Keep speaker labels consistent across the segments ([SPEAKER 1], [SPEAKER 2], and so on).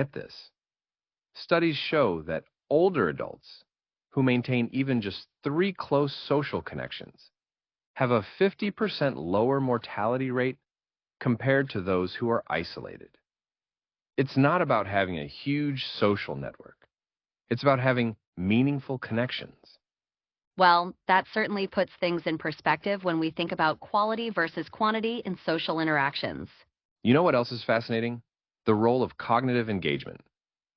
[SPEAKER 1] Get this. Studies show that older adults who maintain even just three close social connections have a 50% lower mortality rate compared to those who are isolated. It's not about having a huge social network. It's about having meaningful connections.
[SPEAKER 2] Well, that certainly puts things in perspective when we think about quality versus quantity in social interactions.
[SPEAKER 1] You know what else is fascinating? The role of cognitive engagement.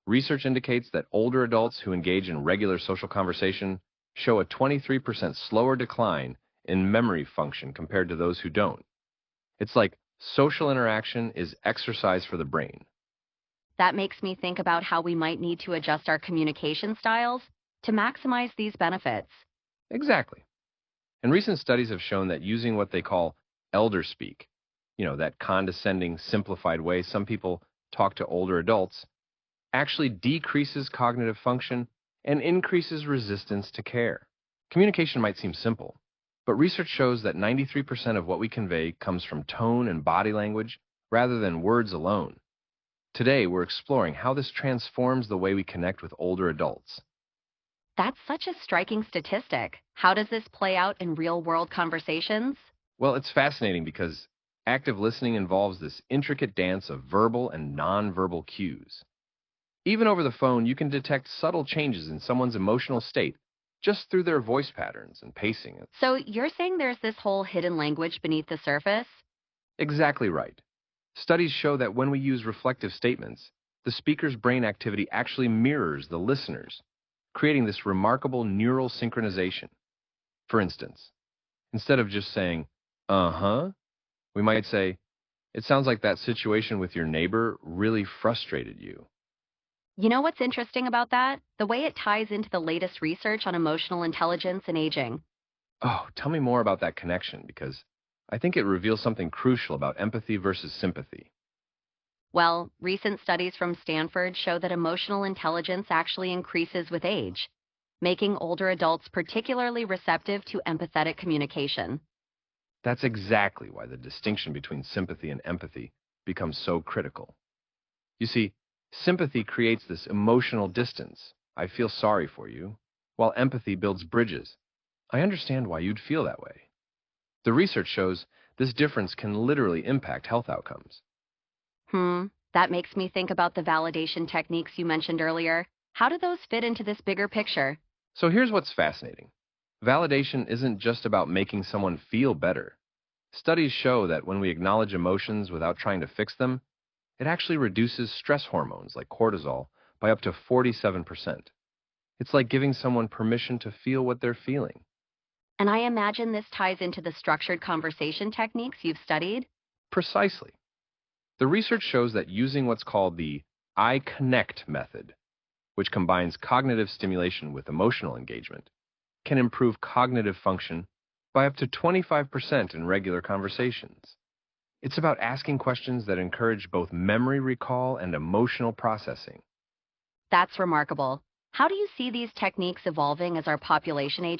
[SPEAKER 1] Research indicates that older adults who engage in regular social conversation show a 23% slower decline in memory function compared to those who don't. It's like social interaction is exercise for the brain.
[SPEAKER 2] That makes me think about how we might need to adjust our communication styles to maximize these benefits.
[SPEAKER 1] Exactly. And recent studies have shown that using what they call elder speak, that condescending, simplified way some people talk to older adults, actually decreases cognitive function and increases resistance to care. Communication might seem simple, but research shows that 93% of what we convey comes from tone and body language rather than words alone. Today, we're exploring how this transforms the way we connect with older adults.
[SPEAKER 2] That's such a striking statistic. How does this play out in real world conversations?
[SPEAKER 1] Well, it's fascinating because active listening involves this intricate dance of verbal and nonverbal cues. Even over the phone, you can detect subtle changes in someone's emotional state just through their voice patterns and pacing.
[SPEAKER 2] So you're saying there's this whole hidden language beneath the surface?
[SPEAKER 1] Exactly right. Studies show that when we use reflective statements, the speaker's brain activity actually mirrors the listener's, creating this remarkable neural synchronization. For instance, instead of just saying, uh-huh, we might say, it sounds like that situation with your neighbor really frustrated you.
[SPEAKER 2] You know what's interesting about that? The way it ties into the latest research on emotional intelligence and aging.
[SPEAKER 1] Oh, tell me more about that connection because I think it reveals something crucial about empathy versus sympathy.
[SPEAKER 2] Well, recent studies from Stanford show that emotional intelligence actually increases with age, making older adults particularly receptive to empathetic communication.
[SPEAKER 1] That's exactly why the distinction between sympathy and empathy becomes so critical. You see, sympathy creates this emotional distance. I feel sorry for you, while empathy builds bridges. I understand why you'd feel that way. The research shows this difference can literally impact health outcomes.
[SPEAKER 2] That makes me think about the validation techniques you mentioned earlier. How do those fit into this bigger picture?
[SPEAKER 1] So here's what's fascinating. Validation isn't just about making someone feel better. Studies show that when we acknowledge emotions without trying to fix them, it actually reduces stress hormones like cortisol by up to 47%. It's like giving someone permission to feel what they're feeling.
[SPEAKER 2] And I imagine this ties into the structured conversation techniques you've studied.
[SPEAKER 1] Precisely. The research shows that using what's called the I connect method, which combines cognitive stimulation with emotional engagement, can improve cognitive function by up to 25% in regular conversations. It's about asking questions that encourage both memory recall and emotional processing.
[SPEAKER 2] That's remarkable. How do you see these techniques evolving as our population ages?